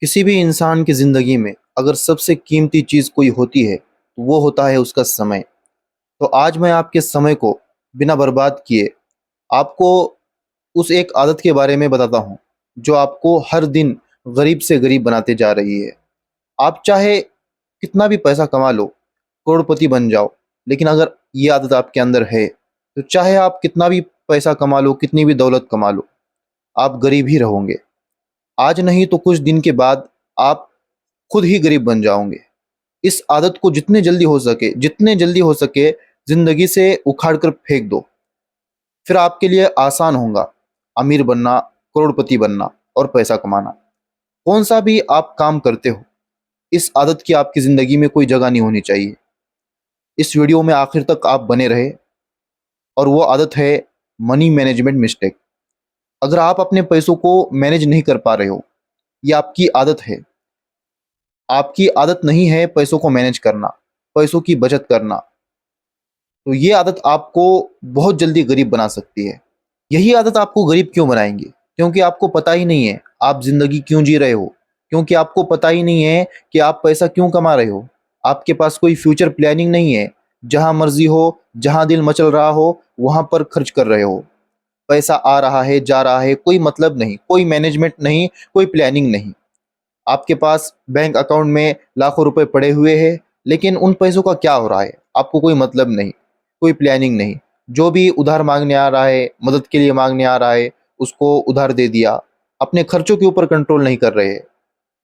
किसी भी इंसान की ज़िंदगी में अगर सबसे कीमती चीज़ कोई होती है तो वो होता है उसका समय। तो आज मैं आपके समय को बिना बर्बाद किए आपको उस एक आदत के बारे में बताता हूँ जो आपको हर दिन गरीब से गरीब बनाते जा रही है। आप चाहे कितना भी पैसा कमा लो, करोड़पति बन जाओ, लेकिन अगर ये आदत आपके अंदर है तो चाहे आप कितना भी पैसा कमा लो, कितनी भी दौलत कमा लो, आप गरीब ही रहोगे। आज नहीं तो कुछ दिन के बाद आप खुद ही गरीब बन जाओगे। इस आदत को जितने जल्दी हो सके ज़िंदगी से उखाड़ कर फेंक दो। फिर आपके लिए आसान होगा अमीर बनना, करोड़पति बनना और पैसा कमाना। कौन-सा भी आप काम करते हो, इस आदत की आपकी ज़िंदगी में कोई जगह नहीं होनी चाहिए। इस वीडियो में आखिर तक आप बने रहे और वो आदत है मनी मैनेजमेंट मिस्टेक। अगर आप अपने पैसों को मैनेज नहीं कर पा रहे हो, ये आपकी आदत है। आपकी आदत नहीं है पैसों को मैनेज करना, पैसों की बचत करना। तो ये आदत आपको बहुत जल्दी गरीब बना सकती है। यही आदत आपको गरीब क्यों बनाएँगी? क्योंकि आपको पता ही नहीं है आप ज़िंदगी क्यों जी रहे हो। क्योंकि आपको पता ही नहीं है कि आप पैसा क्यों कमा रहे हो। आपके पास कोई फ्यूचर प्लानिंग नहीं है। जहाँ मर्ज़ी हो, जहाँ दिल मचल रहा हो, वहाँ पर खर्च कर रहे हो। पैसा आ रहा है, जा रहा है, कोई मतलब नहीं, कोई मैनेजमेंट नहीं, कोई प्लानिंग नहीं। आपके पास बैंक अकाउंट में लाखों रुपए पड़े हुए हैं, लेकिन उन पैसों का क्या हो रहा है? आपको कोई मतलब नहीं, कोई प्लानिंग नहीं। जो भी उधार माँगने आ रहा है, मदद के लिए माँगने आ रहा है, उसको उधार दे दिया। अपने खर्चों के ऊपर कंट्रोल नहीं कर रहे हैं।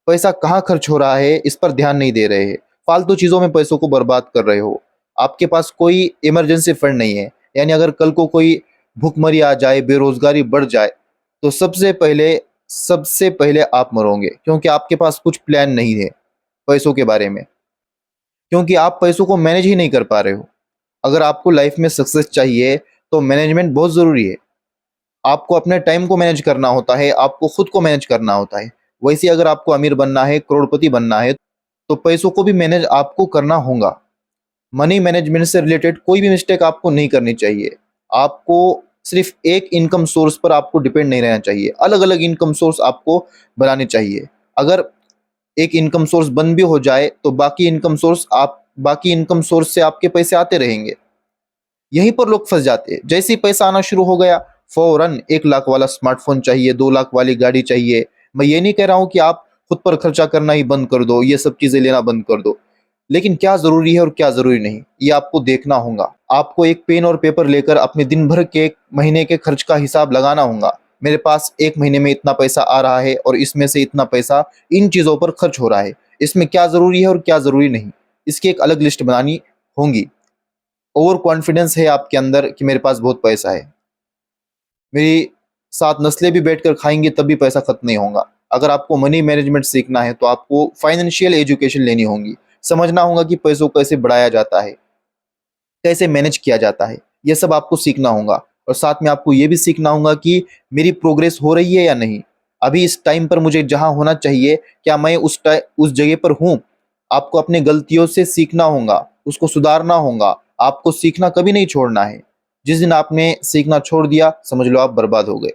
पैसा कहाँ खर्च हो रहा है, इस पर ध्यान नहीं दे रहे हैं। फालतू चीज़ों में पैसों को बर्बाद कर रहे हो। आपके पास कोई इमरजेंसी फंड नहीं है, यानी अगर कल को कोई भुखमरी आ जाए, बेरोज़गारी बढ़ जाए, तो सबसे पहले आप मरोगे, क्योंकि आपके पास कुछ प्लान नहीं है पैसों के बारे में, क्योंकि आप पैसों को मैनेज ही नहीं कर पा रहे हो। अगर आपको लाइफ में सक्सेस चाहिए तो मैनेजमेंट बहुत ज़रूरी है। आपको अपने टाइम को मैनेज करना होता है, आपको खुद को मैनेज करना होता है। वैसे ही अगर आपको अमीर बनना है, करोड़पति बनना है, तो पैसों को भी मैनेज आपको करना होगा। मनी मैनेजमेंट से रिलेटेड कोई भी मिस्टेक आपको नहीं करनी चाहिए। आपको सिर्फ़ एक इनकम सोर्स पर आपको डिपेंड नहीं रहना चाहिए। अलग-अलग इनकम सोर्स आपको बनाने चाहिए। अगर एक इनकम सोर्स बंद भी हो जाए तो बाकी इनकम सोर्स से आपके पैसे आते रहेंगे। यहीं पर लोग फँस जाते हैं। जैसे ही पैसा आना शुरू हो गया, फ़ौरन 1 लाख वाला स्मार्टफ़ोन चाहिए, 2 लाख वाली गाड़ी चाहिए। मैं ये नहीं कह रहा हूँ कि आप खुद पर खर्चा करना ही बंद कर दो, ये सब चीज़ें लेना बंद कर दो। लेकिन क्या ज़रूरी है और क्या ज़रूरी नहीं, ये आपको देखना होगा। आपको एक पेन और पेपर लेकर अपने दिन भर के, महीने के खर्च का हिसाब लगाना होगा। मेरे पास 1 महीने में इतना पैसा आ रहा है और इसमें से इतना पैसा इन चीज़ों पर खर्च हो रहा है। इसमें क्या ज़रूरी है और क्या ज़रूरी नहीं, इसकी एक अलग लिस्ट बनानी होगी। ओवर कॉन्फिडेंस है आपके अंदर कि मेरे पास बहुत पैसा है, मेरी 7 नस्लें भी बैठकर खाएँगी तब भी पैसा खत्म नहीं होगा। अगर आपको मनी मैनेजमेंट सीखना है तो आपको फाइनेंशियल एजुकेशन लेनी होगी। समझना होगा कि पैसों को कैसे बढ़ाया जाता है, कैसे मैनेज किया जाता है, ये सब आपको सीखना होगा। और साथ में आपको ये भी सीखना होगा कि मेरी प्रोग्रेस हो रही है या नहीं? अभी इस टाइम पर मुझे जहाँ होना चाहिए, क्या मैं उस जगह पर हूँ? आपको अपनी गलतियों से सीखना होगा, उसको सुधारना होगा। आपको सीखना कभी नहीं छोड़ना है। जिस दिन आपने सीखना छोड़ दिया, समझ लो आप बर्बाद हो गए।